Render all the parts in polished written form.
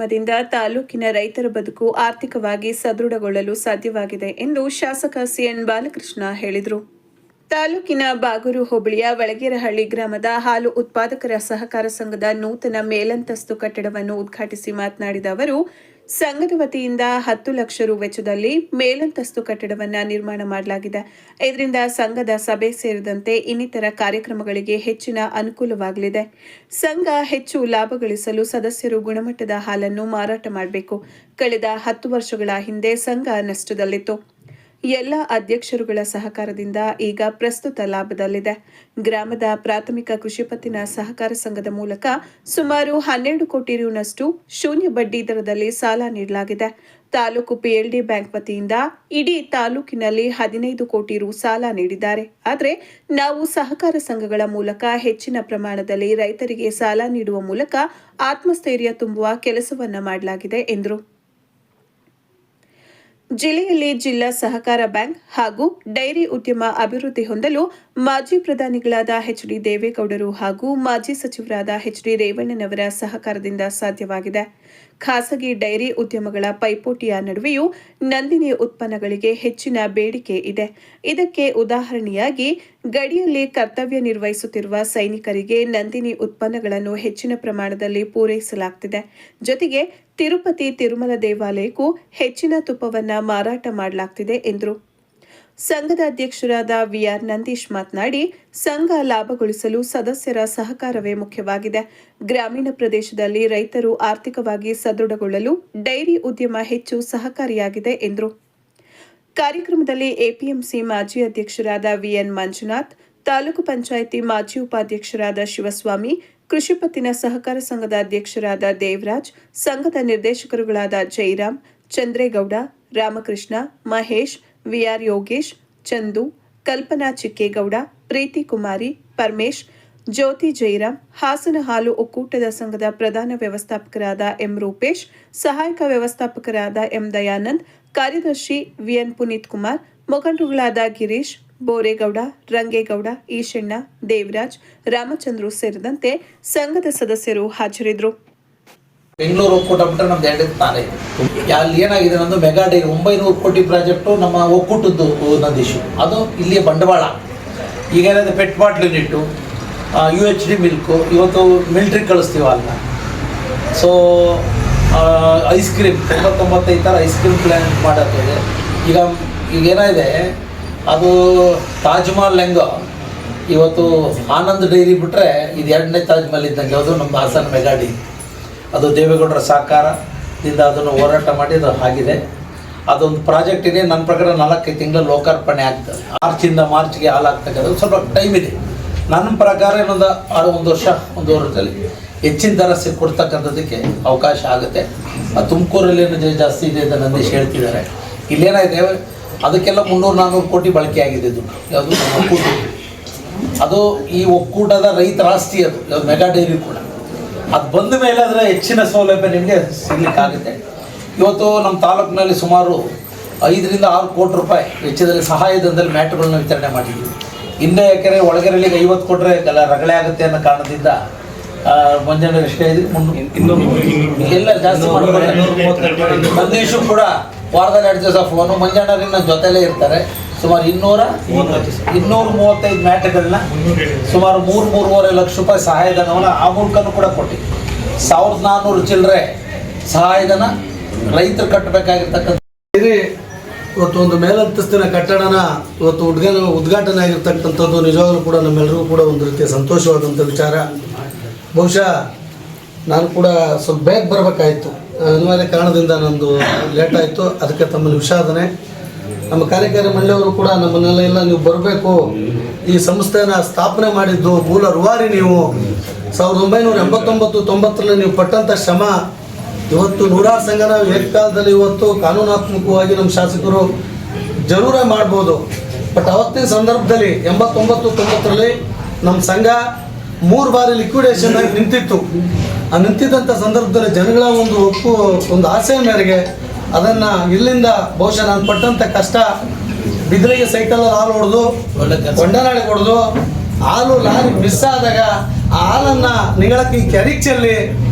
ಕಾರ್ಯಕ್ರಮದಿಂದ ತಾಲೂಕಿನ ರೈತರ ಬದುಕು ಆರ್ಥಿಕವಾಗಿ ಸದೃಢಗೊಳ್ಳಲು ಸಾಧ್ಯವಾಗಿದೆ ಎಂದು ಶಾಸಕ ಸಿಎನ್ ಬಾಲಕೃಷ್ಣ ಹೇಳಿದರು. ತಾಲೂಕಿನ ಬಾಗೂರು ಹೋಬಳಿಯ ವಳಗೇರಹಳ್ಳಿ ಗ್ರಾಮದ ಹಾಲು ಉತ್ಪಾದಕರ ಸಹಕಾರ ಸಂಘದ ನೂತನ ಮೇಲಂತಸ್ತು ಕಟ್ಟಡವನ್ನು ಉದ್ಘಾಟಿಸಿ ಮಾತನಾಡಿದ ಅವರು, ಸಂಘದ ವತಿಯಿಂದ 10 ಲಕ್ಷ ರು ವೆಚ್ಚದಲ್ಲಿ ಮೇಲಂತಸ್ತು ಕಟ್ಟಡವನ್ನು ನಿರ್ಮಾಣ ಮಾಡಲಾಗಿದೆ. ಇದರಿಂದ ಸಂಘದ ಸಭೆ ಸೇರಿದಂತೆ ಇನ್ನಿತರ ಕಾರ್ಯಕ್ರಮಗಳಿಗೆ ಹೆಚ್ಚಿನ ಅನುಕೂಲವಾಗಲಿದೆ. ಸಂಘ ಹೆಚ್ಚು ಲಾಭ ಗಳಿಸಲು ಸದಸ್ಯರು ಗುಣಮಟ್ಟದ ಹಾಲನ್ನು ಮಾರಾಟ ಮಾಡಬೇಕು. ಕಳೆದ 10 ವರ್ಷಗಳ ಹಿಂದೆ ಸಂಘ ನಷ್ಟದಲ್ಲಿತ್ತು. ಎಲ್ಲ ಅಧ್ಯಕ್ಷರುಗಳ ಸಹಕಾರದಿಂದ ಈಗ ಪ್ರಸ್ತುತ ಲಾಭದಲ್ಲಿದೆ. ಗ್ರಾಮದ ಪ್ರಾಥಮಿಕ ಕೃಷಿ ಪತ್ತಿನ ಸಹಕಾರ ಸಂಘದ ಮೂಲಕ ಸುಮಾರು 12 ಕೋಟಿ ರುನಷ್ಟು ಶೂನ್ಯ ಬಡ್ಡಿ ದರದಲ್ಲಿ ಸಾಲ ನೀಡಲಾಗಿದೆ. ತಾಲೂಕು ಪಿಎಲ್ಡಿ ಬ್ಯಾಂಕ್ ವತಿಯಿಂದ ಇಡೀ ತಾಲೂಕಿನಲ್ಲಿ 15 ಕೋಟಿ ರು ಸಾಲ ನೀಡಿದ್ದಾರೆ. ಆದರೆ ನಾವು ಸಹಕಾರ ಸಂಘಗಳ ಮೂಲಕ ಹೆಚ್ಚಿನ ಪ್ರಮಾಣದಲ್ಲಿ ರೈತರಿಗೆ ಸಾಲ ನೀಡುವ ಮೂಲಕ ಆತ್ಮಸ್ಥೈರ್ಯ ತುಂಬುವ ಕೆಲಸವನ್ನ ಮಾಡಲಾಗಿದೆ ಎಂದರು. ಜಿಲ್ಲೆಯಲ್ಲಿ ಜಿಲ್ಲಾ ಸಹಕಾರ ಬ್ಯಾಂಕ್ ಹಾಗೂ ಡೈರಿ ಉದ್ಯಮ ಅಭಿವೃದ್ಧಿ ಹೊಂದಲು ಮಾಜಿ ಪ್ರಧಾನಿಗಳಾದ ಎಚ್.ಡಿ. ದೇವೇಗೌಡರು ಹಾಗೂ ಮಾಜಿ ಸಚಿವರಾದ ಎಚ್.ಡಿ. ರೇವಣ್ಣನವರ ಸಹಕಾರದಿಂದ ಸಾಧ್ಯವಾಗಿದೆ. ಖಾಸಗಿ ಡೈರಿ ಉದ್ಯಮಗಳ ಪೈಪೋಟಿಯ ನಡುವೆಯೂ ನಂದಿನಿ ಉತ್ಪನ್ನಗಳಿಗೆ ಹೆಚ್ಚಿನ ಬೇಡಿಕೆ ಇದೆ. ಇದಕ್ಕೆ ಉದಾಹರಣೆಯಾಗಿ ಗಡಿಯಲ್ಲಿ ಕರ್ತವ್ಯ ನಿರ್ವಹಿಸುತ್ತಿರುವ ಸೈನಿಕರಿಗೆ ನಂದಿನಿ ಉತ್ಪನ್ನಗಳನ್ನು ಹೆಚ್ಚಿನ ಪ್ರಮಾಣದಲ್ಲಿ ಪೂರೈಸಲಾಗುತ್ತಿದೆ. ಜೊತೆಗೆ ತಿರುಪತಿ ತಿರುಮಲ ದೇವಾಲಯಕ್ಕೂ ಹೆಚ್ಚಿನ ತುಪ್ಪವನ್ನು ಮಾರಾಟ ಮಾಡಲಾಗುತ್ತಿದೆ ಎಂದರು. ಸಂಘದ ಅಧ್ಯಕ್ಷರಾದ ವಿಆರ್ ನಂದೀಶ್ ಮಾತನಾಡಿ, ಸಂಘ ಲಾಭಗೊಳಿಸಲು ಸದಸ್ಯರ ಸಹಕಾರವೇ ಮುಖ್ಯವಾಗಿದೆ. ಗ್ರಾಮೀಣ ಪ್ರದೇಶದಲ್ಲಿ ರೈತರು ಆರ್ಥಿಕವಾಗಿ ಸದೃಢಗೊಳ್ಳಲು ಡೈರಿ ಉದ್ಯಮ ಹೆಚ್ಚು ಸಹಕಾರಿಯಾಗಿದೆ ಎಂದರು. ಕಾರ್ಯಕ್ರಮದಲ್ಲಿ ಎಪಿಎಂಸಿ ಮಾಜಿ ಅಧ್ಯಕ್ಷರಾದ ವಿಎನ್ ಮಂಜುನಾಥ್, ತಾಲೂಕು ಪಂಚಾಯಿತಿ ಮಾಜಿ ಉಪಾಧ್ಯಕ್ಷರಾದ ಶಿವಸ್ವಾಮಿ, ಕೃಷಿ ಪತ್ತಿನ ಸಹಕಾರ ಸಂಘದ ಅಧ್ಯಕ್ಷರಾದ ದೇವರಾಜ್, ಸಂಘದ ನಿರ್ದೇಶಕರುಗಳಾದ ಜೈರಾಮ್, ಚಂದ್ರೇಗೌಡ, ರಾಮಕೃಷ್ಣ, ಮಹೇಶ್, ವಿಆರ್ ಯೋಗೇಶ್, ಚಂದು, ಕಲ್ಪನಾ ಚಿಕ್ಕೇಗೌಡ, ಪ್ರೀತಿ ಕುಮಾರಿ, ಪರಮೇಶ್, ಜ್ಯೋತಿ ಜೈರಾಮ್, ಹಾಸನ ಹಾಲು ಒಕ್ಕೂಟದ ಸಂಘದ ಪ್ರಧಾನ ವ್ಯವಸ್ಥಾಪಕರಾದ ಎಂ ರೂಪೇಶ್, ಸಹಾಯಕ ವ್ಯವಸ್ಥಾಪಕರಾದ ಎಂ ದಯಾನಂದ್, ಕಾರ್ಯದರ್ಶಿ ವಿಎನ್ ಪುನೀತ್ ಕುಮಾರ್, ಮುಖಂಡರುಗಳಾದ ಗಿರೀಶ್, ಬೋರೇಗೌಡ, ರಂಗೇಗೌಡ, ಈಶಣ್ಣ, ದೇವರಾಜ್, ರಾಮಚಂದ್ರು ಸೇರಿದಂತೆ ಸಂಘದ ಸದಸ್ಯರು ಹಾಜರಿದ್ದರು. ಬೆಂಗಳೂರು ಒಕ್ಕೂಟ ಬಿಟ್ಟರೆ ನಮ್ದು 2 ತಾನೇ ಅಲ್ಲಿ ಏನಾಗಿದೆ, ನಮ್ಮದು ಮೆಗಾ ಡೈರಿ 900 ಕೋಟಿ ಪ್ರಾಜೆಕ್ಟು ನಮ್ಮ ಒಕ್ಕೂಟದ್ದು ನಂದೀಶು. ಅದು ಇಲ್ಲಿಯ ಬಂಡವಾಳ. ಈಗ ಏನಾದರೆ pet bottle unit, UHD milk, ಇವತ್ತು ಮಿಲ್ಟ್ರಿಗೆ ಕಳಿಸ್ತೀವಿ ಅಲ್ಲ. ಸೊ ಐಸ್ ಕ್ರೀಮ್ 99 ಥರ ಐಸ್ ಕ್ರೀಮ್ ಪ್ಲ್ಯಾನ್ ಮಾಡೋದಿದೆ. ಈಗ ಏನಾಗಿದೆ, ಅದು ತಾಜ್ ಮಹಲ್ ಹೆಂಗೋ ಇವತ್ತು ಆನಂದ್ ಡೈರಿ ಬಿಟ್ಟರೆ ಇದು 2ನೇ ತಾಜ್ ಮಹಲ್ ಇದ್ದಂಗೆ. ಅದು ನಮ್ಮ ಹಾಸನ ಮೆಗಾ ಡೈರಿ, ಅದು ದೇವೇಗೌಡರ ಸಹಕಾರದಿಂದ ಅದನ್ನು ಹೋರಾಟ ಮಾಡಿ ಅದು ಆಗಿದೆ. ಅದೊಂದು ಪ್ರಾಜೆಕ್ಟ್ ಇದೆ. ನನ್ನ ಪ್ರಕಾರ 4 ತಿಂಗಳ ಲೋಕಾರ್ಪಣೆ ಆಗ್ತದೆ. ಮಾರ್ಚ್ಗೆ ಹಾಲಾಗ್ತಕ್ಕಂಥದ್ದು ಸ್ವಲ್ಪ ಟೈಮ್ ಇದೆ. ನನ್ನ ಪ್ರಕಾರ ಇನ್ನೊಂದು 1 ವರ್ಷ 1 ವರ್ಷದಲ್ಲಿ ಹೆಚ್ಚಿನ ದರ ಕೊಡ್ತಕ್ಕಂಥದ್ದಕ್ಕೆ ಅವಕಾಶ ಆಗುತ್ತೆ. ತುಮಕೂರಲ್ಲಿ ಏನು ಜಾಸ್ತಿ ಇದೆ ಅಂತ ನಂದೀಶ್ ಹೇಳ್ತಿದ್ದಾರೆ. ಇಲ್ಲೇನಾಗಿದೆ, ಅದಕ್ಕೆಲ್ಲ 300-400 ಕೋಟಿ ಬಳಕೆ ಆಗಿದೆ ದುಡ್ಡು. ಯಾವುದು ಒಕ್ಕೂಟ, ಅದು ಈ ಒಕ್ಕೂಟದ ರೈತರ ಆಸ್ತಿ. ಅದು ಮೆಗಾ ಡೈರಿ ಕೂಡ ಅದು ಬಂದ ಮೇಲೆ ಅದರ ಹೆಚ್ಚಿನ ಸೌಲಭ್ಯ ನಿಮಗೆ ಸಿಗಲಿಕ್ಕಾಗುತ್ತೆ. ಇವತ್ತು ನಮ್ಮ ತಾಲೂಕಿನಲ್ಲಿ ಸುಮಾರು 5-6 ಕೋಟಿ ರೂಪಾಯಿ ವೆಚ್ಚದಲ್ಲಿ ಸಹಾಯಧನದಲ್ಲಿ ಮ್ಯಾಟ್ಗಳನ್ನ ವಿತರಣೆ ಮಾಡಿದ್ದೀವಿ. ಇನ್ನೇ ಯಾಕೆಂದರೆ ಒಳಗರಳಿಗೆ 50 ಕೊಟ್ಟರೆ ರಗಳೆ ಆಗುತ್ತೆ ಅನ್ನೋ ಕಾರಣದಿಂದ ಮುಂಜಾನೆ ಎಷ್ಟೇ ಇದೆ, 200 ಎಲ್ಲ ಜಾಸ್ತಿ ಮಾಡ್ತಾರೆ. ನಂದೀಶು ಕೂಡ ವಾರದಲ್ಲಿ 2 ದಿವಸ ಫೋನು, ಮಂಜಣ್ಣರಿಗೆ ನನ್ನ ಜೊತೆಲೇ ಇರ್ತಾರೆ. ಸುಮಾರು 235 ಮ್ಯಾಟ್ಗಳನ್ನ ಸುಮಾರು 3-3.5 ಲಕ್ಷ ರೂಪಾಯಿ ಸಹಾಯಧನವನ್ನು ಆ ಮೂಲಕನೂ ಕೂಡ ಕೊಟ್ಟಿವಿ. 1400 ಚಿಲ್ಲರೆ ಸಹಾಯಧನ ರೈತರು ಕಟ್ಟಬೇಕಾಗಿರ್ತಕ್ಕಂಥ. ಇವತ್ತು ಒಂದು ಮೇಲಂತಸ್ತಿನ ಕಟ್ಟಡನ ಇವತ್ತು ಉದ್ಘಾಟನೆ ಆಗಿರ್ತಕ್ಕಂಥದ್ದು ನಿಜವಾಗಲೂ ಕೂಡ ನಮ್ಮೆಲ್ಲರಿಗೂ ಕೂಡ ಒಂದು ರೀತಿಯ ಸಂತೋಷವಾದಂಥ ವಿಚಾರ. ಬಹುಶಃ ನಾನು ಕೂಡ ಸ್ವಲ್ಪ ಬೇಗ ಬರಬೇಕಾಯಿತು, ಅನಿವಾರ್ಯ ಕಾರಣದಿಂದ ನಮ್ಮದು ಲೇಟ್ ಆಯಿತು. ಅದಕ್ಕೆ ತಮ್ಮಲ್ಲಿ ವಿಷಾದನೆ. ನಮ್ಮ ಕಾರ್ಯಕಾರಿ ಮಂಡಳಿಯವರು ಕೂಡ ನಮ್ಮನ್ನೆಲ್ಲ ನೀವು ಬರಬೇಕು, ಈ ಸಂಸ್ಥೆನ ಸ್ಥಾಪನೆ ಮಾಡಿದ್ದು ಮೂಲ ರೂವಾರಿ ನೀವು. 1989-90ರಲ್ಲಿ ನೀವು ಪಟ್ಟಂಥ ಶ್ರಮ ಇವತ್ತು ನೂರಾರು ಸಂಘನ ಏಕಕಾಲದಲ್ಲಿ ಇವತ್ತು ಕಾನೂನಾತ್ಮಕವಾಗಿ ನಮ್ಮ ಶಾಸಕರು ಜರೂರೇ ಮಾಡ್ಬೋದು. ಬಟ್ ಅವತ್ತಿನ ಸಂದರ್ಭದಲ್ಲಿ 89-90ರಲ್ಲಿ ನಮ್ಮ ಸಂಘ 3 ಬಾರಿ ಲಿಕ್ವಿಡೇಷನ್ ಆಗಿ ನಿಂತಿತ್ತು. ಆ ನಿಂತಿದ್ದಂಥ ಸಂದರ್ಭದಲ್ಲಿ ಜನಗಳ ಒಂದು ಆಸೆ ಮೇರೆಗೆ ಅದನ್ನು ಇಲ್ಲಿಂದ ಬಹುಶಃ ನಾನು ಪಟ್ಟಂಥ ಕಷ್ಟ, ಬಿದ್ರಿಗೆ ಸೈಕಲಲ್ಲಿ ಹಾಲು ಹೊಡೆದು ಕೊಂಡನಾಳಿಗೆ ಹೊಡೆದು ಹಾಲು ಲಾರಿ ಮಿಸ್ ಆದಾಗ ಆ ಹಾಲನ್ನು ನಿಗಳಕ್ಕೆ ಕೆರೆಗೆ ಚೆಲ್ಲಿ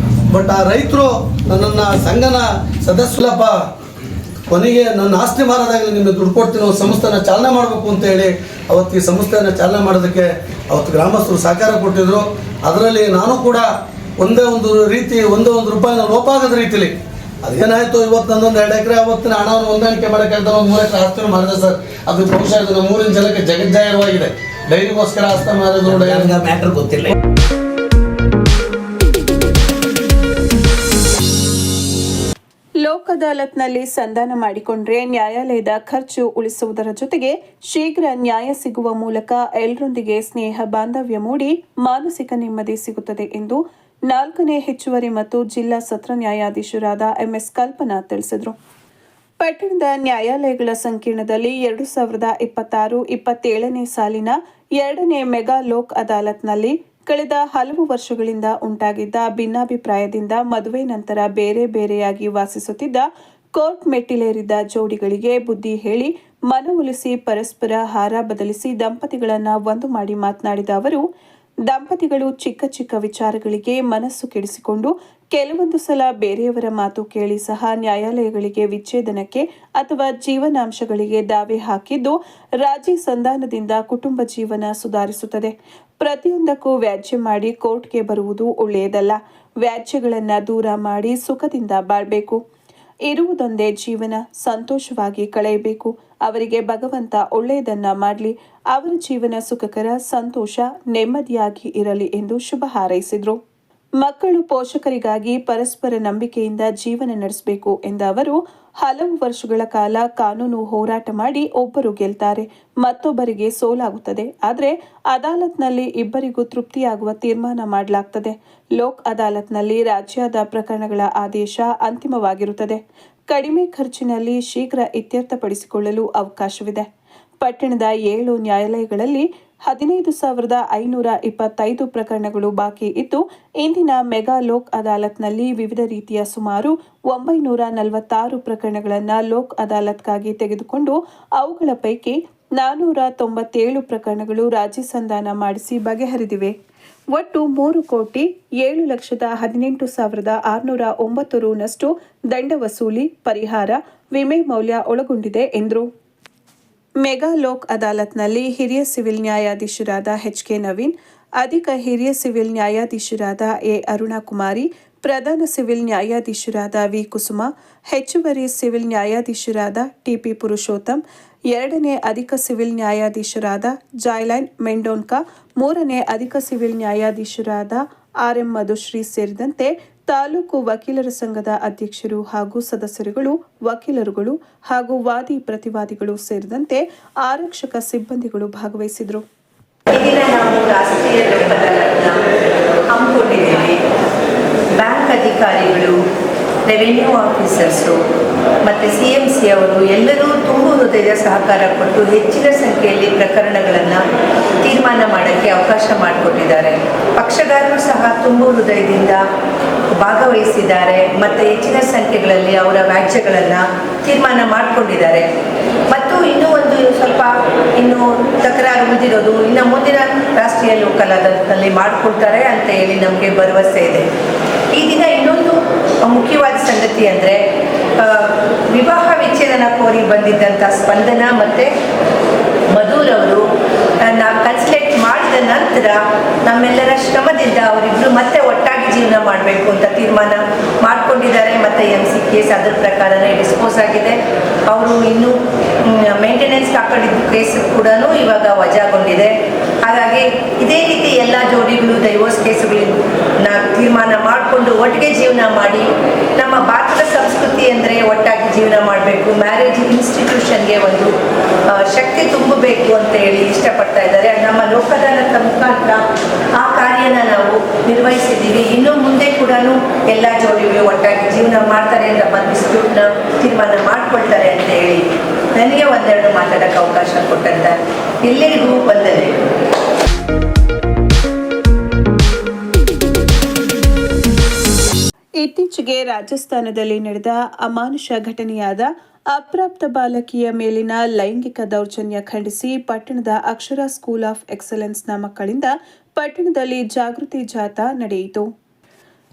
ಬಟ್ ಆ ರೈತರು ನನ್ನನ್ನು ಸಂಘನ ಸದಸ್ಯಲಪ್ಪ ಕೊನೆಗೆ ನನ್ನ ಆಸ್ತಿ ಮಾರೋದಾಗಲಿ ನಿಮಗೆ ದುಡ್ಡು ಕೊಡ್ತೀನಿ ಒಂದು ಸಂಸ್ಥೆನ ಚಾಲನೆ ಮಾಡಬೇಕು ಅಂತೇಳಿ ಅವತ್ತು ಈ ಸಂಸ್ಥೆಯನ್ನು ಚಾಲನೆ ಮಾಡೋದಕ್ಕೆ ಅವತ್ತು ಗ್ರಾಮಸ್ಥರು ಸಹಕಾರ ಕೊಟ್ಟಿದ್ದರು. ಅದರಲ್ಲಿ ನಾನು ಕೂಡ ಒಂದೇ ಒಂದು ರೂಪಾಯಿನ ಲೋಪ ಆಗದ ರೀತಿಲಿ ಅದೇನಾಯಿತು, ಇವತ್ತು ನನ್ನೊಂದು 2 ಎಕರೆ ಅವತ್ತಿನ ಹಣವನ್ನು ಹೊಂದಾಣಿಕೆ ಮಾಡೋಕ್ಕಾಗ್ತದೆ, ಒಂದು 3 ಎಕರೆ ಆಸ್ತಿ ಮಾಡಿದೆ ಸರ್. ಅದು ಬಹುಶಃ ಇದು ನಮ್ಮ ಊರಿನ ಜನಕ್ಕೆ ಜಗಜ್ಜಾಹೀರವಾಗಿದೆ. ಡೈರಿಗೋಸ್ಕರ ಆಸ್ತಿ ಮಾಡೋದು ಮ್ಯಾಟ್ರ್ ಗೊತ್ತಿಲ್ಲ. ಲೋಕ್ ಅದಾಲತ್ನಲ್ಲಿ ಸಂಧಾನ ಮಾಡಿಕೊಂಡ್ರೆ ನ್ಯಾಯಾಲಯದ ಖರ್ಚು ಉಳಿಸುವುದರ ಜೊತೆಗೆ ಶೀಘ್ರ ನ್ಯಾಯ ಸಿಗುವ ಮೂಲಕ ಎಲ್ಲರೊಂದಿಗೆ ಸ್ನೇಹ ಬಾಂಧವ್ಯ ಮೂಡಿ ಮಾನಸಿಕ ನೆಮ್ಮದಿ ಸಿಗುತ್ತದೆ ಎಂದು 4ನೇ ಹೆಚ್ಚುವರಿ ಮತ್ತು ಜಿಲ್ಲಾ ಸತ್ರ ನ್ಯಾಯಾಧೀಶರಾದ MS ಕಲ್ಪನಾ ತಿಳಿಸಿದರು. ಪಟ್ಟಣದ ನ್ಯಾಯಾಲಯಗಳ ಸಂಕೀರ್ಣದಲ್ಲಿ 2026-27ನೇ ಸಾಲಿನ 2ನೇ ಮೆಗಾ ಲೋಕ್ ಅದಾಲತ್ನಲ್ಲಿ ಕಳೆದ ಹಲವು ವರ್ಷಗಳಿಂದ ಉಂಟಾಗಿದ್ದ ಭಿನ್ನಾಭಿಪ್ರಾಯದಿಂದ ಮದುವೆ ನಂತರ ಬೇರೆ ಬೇರೆಯಾಗಿ ವಾಸಿಸುತ್ತಿದ್ದ ಕೋರ್ಟ್ ಮೆಟ್ಟಿಲೇರಿದ್ದ ಜೋಡಿಗಳಿಗೆ ಬುದ್ಧಿ ಹೇಳಿ ಮನವೊಲಿಸಿ ಪರಸ್ಪರ ಹಾರ ಬದಲಿಸಿ ದಂಪತಿಗಳನ್ನು ಒಂದು ಮಾಡಿ ಮಾತನಾಡಿದ ಅವರು, ದಂಪತಿಗಳು ಚಿಕ್ಕ ಚಿಕ್ಕ ವಿಚಾರಗಳಿಗೆ ಮನಸ್ಸು ಕೆಡಿಸಿಕೊಂಡು ಕೆಲವೊಂದು ಸಲ ಬೇರೆಯವರ ಮಾತು ಕೇಳಿ ಸಹ ನ್ಯಾಯಾಲಯಗಳಿಗೆ ವಿಚ್ಛೇದನಕ್ಕೆ ಅಥವಾ ಜೀವನಾಂಶಗಳಿಗೆ ದಾವೆ ಹಾಕಿದ್ದು ರಾಜಿ ಸಂಧಾನದಿಂದ ಕುಟುಂಬ ಜೀವನ ಸುಧಾರಿಸುತ್ತದೆ. ಪ್ರತಿಯೊಂದಕ್ಕೂ ವ್ಯಾಜ್ಯ ಮಾಡಿ ಕೋರ್ಟ್ಗೆ ಬರುವುದು ಒಳ್ಳೆಯದಲ್ಲ. ವ್ಯಾಜ್ಯಗಳನ್ನು ದೂರ ಮಾಡಿ ಸುಖದಿಂದ ಬಾಳ್ಬೇಕು. ಇರುವುದೊಂದೇ ಜೀವನ, ಸಂತೋಷವಾಗಿ ಕಳೆಯಬೇಕು. ಅವರಿಗೆ ಭಗವಂತ ಒಳ್ಳೆಯದನ್ನ ಮಾಡಲಿ, ಅವರ ಜೀವನ ಸುಖಕರ, ಸಂತೋಷ, ನೆಮ್ಮದಿಯಾಗಿ ಇರಲಿ ಎಂದು ಶುಭ ಹಾರೈಸಿದರು. ಮಕ್ಕಳು ಪೋಷಕರಿಗಾಗಿ ಪರಸ್ಪರ ನಂಬಿಕೆಯಿಂದ ಜೀವನ ನಡೆಸಬೇಕು ಎಂದ ಅವರು, ಹಲವು ವರ್ಷಗಳ ಕಾಲ ಕಾನೂನು ಹೋರಾಟ ಮಾಡಿ ಒಬ್ಬರು ಗೆಲ್ತಾರೆ, ಮತ್ತೊಬ್ಬರಿಗೆ ಸೋಲಾಗುತ್ತದೆ. ಆದರೆ ಅದಾಲತ್ನಲ್ಲಿ ಇಬ್ಬರಿಗೂ ತೃಪ್ತಿಯಾಗುವ ತೀರ್ಮಾನ ಮಾಡಲಾಗ್ತದೆ. ಲೋಕ್ ಅದಾಲತ್ನಲ್ಲಿ ರಾಜ್ಯದ ಪ್ರಕರಣಗಳ ಆದೇಶ ಅಂತಿಮವಾಗಿರುತ್ತದೆ. ಕಡಿಮೆ ಖರ್ಚಿನಲ್ಲಿ ಶೀಘ್ರ ಇತ್ಯರ್ಥಪಡಿಸಿಕೊಳ್ಳಲು ಅವಕಾಶವಿದೆ. ಪಟ್ಟಣದ 7 ನ್ಯಾಯಾಲಯಗಳಲ್ಲಿ 15,525 ಪ್ರಕರಣಗಳು ಬಾಕಿ ಇದ್ದು, ಇಂದಿನ ಮೆಗಾ ಲೋಕ್ ಅದಾಲತ್ನಲ್ಲಿ ವಿವಿಧ ರೀತಿಯ ಸುಮಾರು 946 ಪ್ರಕರಣಗಳನ್ನು ಲೋಕ್ ಅದಾಲತ್ಗಾಗಿ ತೆಗೆದುಕೊಂಡು ಅವುಗಳ ಪೈಕಿ 497 ಪ್ರಕರಣಗಳು ರಾಜಿ ಸಂಧಾನ ಮಾಡಿಸಿ ಬಗೆಹರಿದಿವೆ. ಒಟ್ಟು 3,07,18,609 ರೂನಷ್ಟು ದಂಡ ವಸೂಲಿ, ಪರಿಹಾರ, ವಿಮೆ ಮೌಲ್ಯ ಒಳಗೊಂಡಿದೆ ಎಂದರು. ಮೆಗಾ ಲೋಕ್ ಅದಾಲತ್ನಲ್ಲಿ ಹಿರಿಯ ಸಿವಿಲ್ ನ್ಯಾಯಾಧೀಶರಾದ HK ನವೀನ್, ಅಧಿಕ ಹಿರಿಯ ಸಿವಿಲ್ ನ್ಯಾಯಾಧೀಶರಾದ A ಅರುಣಕುಮಾರಿ, ಪ್ರಧಾನ ಸಿವಿಲ್ ನ್ಯಾಯಾಧೀಶರಾದ V ಕುಸುಮ, ಹೆಚ್ಚುವರಿ ಸಿವಿಲ್ ನ್ಯಾಯಾಧೀಶರಾದ TP ಪುರುಷೋತ್ತಮ್, 2ನೇ ಅಧಿಕ ಸಿವಿಲ್ ನ್ಯಾಯಾಧೀಶರಾದ ಜಾಯ್ಲೈನ್ ಮೆಂಡೋನ್ಕಾ, 3ನೇ ಅಧಿಕ ಸಿವಿಲ್ ನ್ಯಾಯಾಧೀಶರಾದ RM ಮಧುಶ್ರೀ ಸೇರಿದಂತೆ ತಾಲೂಕು ವಕೀಲರ ಸಂಘದ ಅಧ್ಯಕ್ಷರು ಹಾಗೂ ಸದಸ್ಯರುಗಳು, ವಕೀಲರುಗಳು ಹಾಗೂ ವಾದಿ ಪ್ರತಿವಾದಿಗಳು ಸೇರಿದಂತೆ ಆರಕ್ಷಕ ಸಿಬ್ಬಂದಿಗಳು ಭಾಗವಹಿಸಿದರು. ನಾವು ರಾಷ್ಟ್ರೀಯ ಲೋಕ್ ಅದಾಲತ್ನ ಹಮ್ಮಿಕೊಂಡಿದ್ದೇವೆ. ಬ್ಯಾಂಕ್ ಅಧಿಕಾರಿಗಳು, ರೆವಿನ್ಯೂ ಆಫೀಸರ್ಸು ಮತ್ತು CMC ಅವರು ಎಲ್ಲರೂ ತುಂಬ ಹೃದಯದ ಸಹಕಾರ ಕೊಟ್ಟು ಹೆಚ್ಚಿನ ಸಂಖ್ಯೆಯಲ್ಲಿ ಪ್ರಕರಣಗಳನ್ನು ತೀರ್ಮಾನ ಮಾಡೋಕ್ಕೆ ಅವಕಾಶ ಮಾಡಿಕೊಟ್ಟಿದ್ದಾರೆ. ಪಕ್ಷಗಾರರು ಸಹ ತುಂಬ ಹೃದಯದಿಂದ ಭಾಗವಹಿಸಿದ್ದಾರೆ ಮತ್ತು ಹೆಚ್ಚಿನ ಸಂಖ್ಯೆಗಳಲ್ಲಿ ಅವರ ವ್ಯಾಜ್ಯಗಳನ್ನು ತೀರ್ಮಾನ ಮಾಡಿಕೊಂಡಿದ್ದಾರೆ. ಮತ್ತು ಇನ್ನೂ ಒಂದು ಸ್ವಲ್ಪ ತಕರಾರು ಉಳಿದಿರೋದು ಇನ್ನು ಮುಂದಿನ ರಾಷ್ಟ್ರೀಯ ಲೋಕ್ ಅದಾಲತ್ನಲ್ಲಿ ಮಾಡಿಕೊಳ್ತಾರೆ ಅಂತ ಹೇಳಿ ನಮಗೆ ಭರವಸೆ ಇದೆ. ಈ ದಿನ ಇನ್ನೊಂದು ಮುಖ್ಯವಾದ ಸಂಗತಿ ಅಂದರೆ, ವಿವಾಹ ವಿಚ್ಛೇದನ ಕೋರಿ ಬಂದಿದ್ದಂಥ ಸ್ಪಂದನ ಮತ್ತು ಮಧುರವರು ಕನ್ಸಲ್ಟೇಟ್ ಮಾಡಿದ ನಂತರ ನಮ್ಮೆಲ್ಲರ ಶ್ರಮದಿಂದ ಅವರಿಬ್ಬರು ಮತ್ತೆ ಒಟ್ಟಾಗಿ ಜೀವನ ಮಾಡಬೇಕು ಅಂತ ತೀರ್ಮಾನ ಮಾಡಿಕೊಂಡಿದ್ದಾರೆ. ಮತ್ತು MC ಕೇಸ್ ಅದರ ಪ್ರಕಾರನೇ ಡಿಸ್ಪೋಸ್ ಆಗಿದೆ. ಅವರು ಇನ್ನೂ ಮೇಂಟೆನೆನ್ಸ್ ಹಾಕೊಂಡಿದ್ದ ಕೇಸ್ ಕೂಡ ಇವಾಗ ವಜಾಗೊಂಡಿದೆ. ಹಾಗಾಗಿ ಇದೇ ರೀತಿ ಎಲ್ಲ ಜೋಡಿಗಳು ಡೈವೋರ್ಸ್ ಕೇಸುಗಳನ್ನ ತೀರ್ಮಾನ ಮಾಡಿಕೊಂಡು ಒಟ್ಟಿಗೆ ಜೀವನ ಮಾಡಿ, ನಮ್ಮ ಭಾರತದ ಸಂಸ್ಕೃತಿ ಅಂದರೆ ಒಟ್ಟಾಗಿ ಜೀವನ ಮಾಡಬೇಕು, ಮ್ಯಾರೇಜ್ ಇನ್ಸ್ಟಿಟ್ಯೂಷನ್ಗೆ ಒಂದು ಶಕ್ತಿ ತುಂಬಬೇಕು ಅಂತ ಹೇಳಿ ಇಷ್ಟಪಡ್ತಾ ಇದ್ದಾರೆ. ನಮ್ಮ ಲೋಕ್ ಅದಾಲತ್ ಮುಖಾಂತರ ಆ ಕಾರ್ಯನ ನಾವು ನಿರ್ವಹಿಸಿದ್ದೀವಿ. ಇನ್ನು ಮುಂದೆ ಕೂಡ ಎಲ್ಲ ಜೋಡಿಗಳು ಒಟ್ಟಾಗಿ ಜೀವನ ಮಾಡ್ತಾರೆ ಅಂತ ಡಿಸ್ಪ್ಯೂಟ್ನ ತೀರ್ಮಾನ ಮಾಡಿಕೊಳ್ತಾರೆ ಅಂತ ಹೇಳಿ ನನಗೆ ಒಂದೆರಡು ಮಾತಾಡೋಕ್ಕೆ ಅವಕಾಶ ಕೊಟ್ಟಂತ ಎಲ್ಲರಿಗೂ ವಂದನೆ. ಇತ್ತೀಚೆಗೆ ರಾಜಸ್ಥಾನದಲ್ಲಿ ನಡೆದ ಅಮಾನುಷ ಘಟನೆಯಾದ ಅಪ್ರಾಪ್ತ ಬಾಲಕಿಯ ಮೇಲಿನ ಲೈಂಗಿಕ ದೌರ್ಜನ್ಯ ಖಂಡಿಸಿ ಪಟ್ಟಣದ ಅಕ್ಷರ ಸ್ಕೂಲ್ ಆಫ್ ಎಕ್ಸಲೆನ್ಸ್ನ ಮಕ್ಕಳಿಂದ ಪಟ್ಟಣದಲ್ಲಿ ಜಾಗೃತಿ ಜಾಥಾ ನಡೆಯಿತು.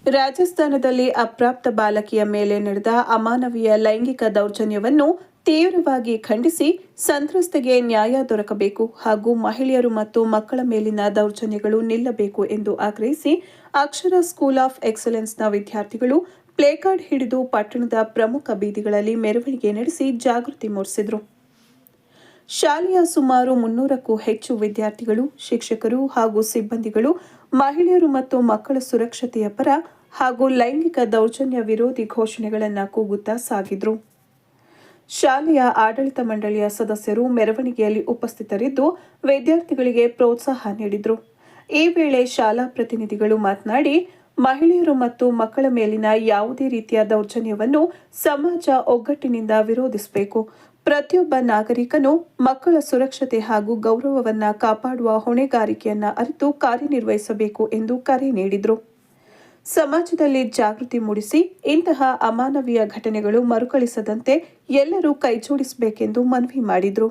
ರಾಜಸ್ಥಾನದಲ್ಲಿ ಅಪ್ರಾಪ್ತ ಬಾಲಕಿಯ ಮೇಲೆ ನಡೆದ ಅಮಾನವೀಯ ಲೈಂಗಿಕ ದೌರ್ಜನ್ಯವನ್ನು ತೀವ್ರವಾಗಿ ಖಂಡಿಸಿ ಸಂತ್ರಸ್ತೆಗೆ ನ್ಯಾಯ ದೊರಕಬೇಕು ಹಾಗೂ ಮಹಿಳೆಯರು ಮತ್ತು ಮಕ್ಕಳ ಮೇಲಿನ ದೌರ್ಜನ್ಯಗಳು ನಿಲ್ಲಬೇಕು ಎಂದು ಆಗ್ರಹಿಸಿ ಅಕ್ಷರ ಸ್ಕೂಲ್ ಆಫ್ ಎಕ್ಸಲೆನ್ಸ್ನ ವಿದ್ಯಾರ್ಥಿಗಳು ಪ್ಲೇಕಾರ್ಡ್ ಹಿಡಿದು ಪಟ್ಟಣದ ಪ್ರಮುಖ ಬೀದಿಗಳಲ್ಲಿ ಮೆರವಣಿಗೆ ನಡೆಸಿ ಜಾಗೃತಿ ಮೂಡಿಸಿದರು. ಶಾಲೆಯ ಸುಮಾರು 300ಕ್ಕೂ ಹೆಚ್ಚು ವಿದ್ಯಾರ್ಥಿಗಳು, ಶಿಕ್ಷಕರು ಹಾಗೂ ಸಿಬ್ಬಂದಿಗಳು ಮಹಿಳೆಯರು ಮತ್ತು ಮಕ್ಕಳ ಸುರಕ್ಷತೆಯ ಪರ ಹಾಗೂ ಲೈಂಗಿಕ ದೌರ್ಜನ್ಯ ವಿರೋಧಿ ಘೋಷಣೆಗಳನ್ನು ಕೂಗುತ್ತಾ ಸಾಗಿದ್ರು. ಶಾಲೆಯ ಆಡಳಿತ ಮಂಡಳಿಯ ಸದಸ್ಯರು ಮೆರವಣಿಗೆಯಲ್ಲಿ ಉಪಸ್ಥಿತರಿದ್ದು ವಿದ್ಯಾರ್ಥಿಗಳಿಗೆ ಪ್ರೋತ್ಸಾಹ ನೀಡಿದರು. ಈ ವೇಳೆ ಶಾಲಾ ಪ್ರತಿನಿಧಿಗಳು ಮಾತನಾಡಿ, ಮಹಿಳೆಯರು ಮತ್ತು ಮಕ್ಕಳ ಮೇಲಿನ ಯಾವುದೇ ರೀತಿಯ ದೌರ್ಜನ್ಯವನ್ನು ಸಮಾಜ ಒಗ್ಗಟ್ಟಿನಿಂದ ವಿರೋಧಿಸಬೇಕು. ಪ್ರತಿಯೊಬ್ಬ ನಾಗರಿಕನು ಮಕ್ಕಳ ಸುರಕ್ಷತೆ ಹಾಗೂ ಗೌರವವನ್ನು ಕಾಪಾಡುವ ಹೊಣೆಗಾರಿಕೆಯನ್ನ ಅರಿತು ಕಾರ್ಯನಿರ್ವಹಿಸಬೇಕು ಎಂದು ಕರೆ ನೀಡಿದರು. ಸಮಾಜದಲ್ಲಿ ಜಾಗೃತಿ ಮೂಡಿಸಿ ಇಂತಹ ಅಮಾನವೀಯ ಘಟನೆಗಳು ಮರುಕಳಿಸದಂತೆ ಎಲ್ಲರೂ ಕೈಜೋಡಿಸಬೇಕೆಂದು ಮನವಿ ಮಾಡಿದರು.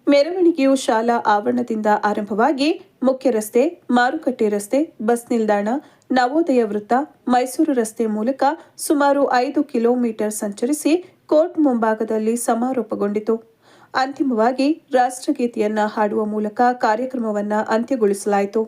ಮೆರವಣಿಗೆಯು ಶಾಲಾ ಆವರಣದಿಂದ ಆರಂಭವಾಗಿ ಮುಖ್ಯ ರಸ್ತೆ, ಮಾರುಕಟ್ಟೆ ರಸ್ತೆ, ಬಸ್ ನಿಲ್ದಾಣ, ನವೋದಯ ವೃತ್ತ, ಮೈಸೂರು ರಸ್ತೆ ಮೂಲಕ ಸುಮಾರು 5 ಕಿಲೋಮೀಟರ್ ಸಂಚರಿಸಿ ಕೋರ್ಟ್ ಮುಂಭಾಗದಲ್ಲಿ ಸಮಾರೋಪಗೊಂಡಿತು. ಅಂತಿಮವಾಗಿ ರಾಷ್ಟ್ರಗೀತೆಯನ್ನ ಹಾಡುವ ಮೂಲಕ ಕಾರ್ಯಕ್ರಮವನ್ನು ಅಂತ್ಯಗೊಳಿಸಲಾಯಿತು.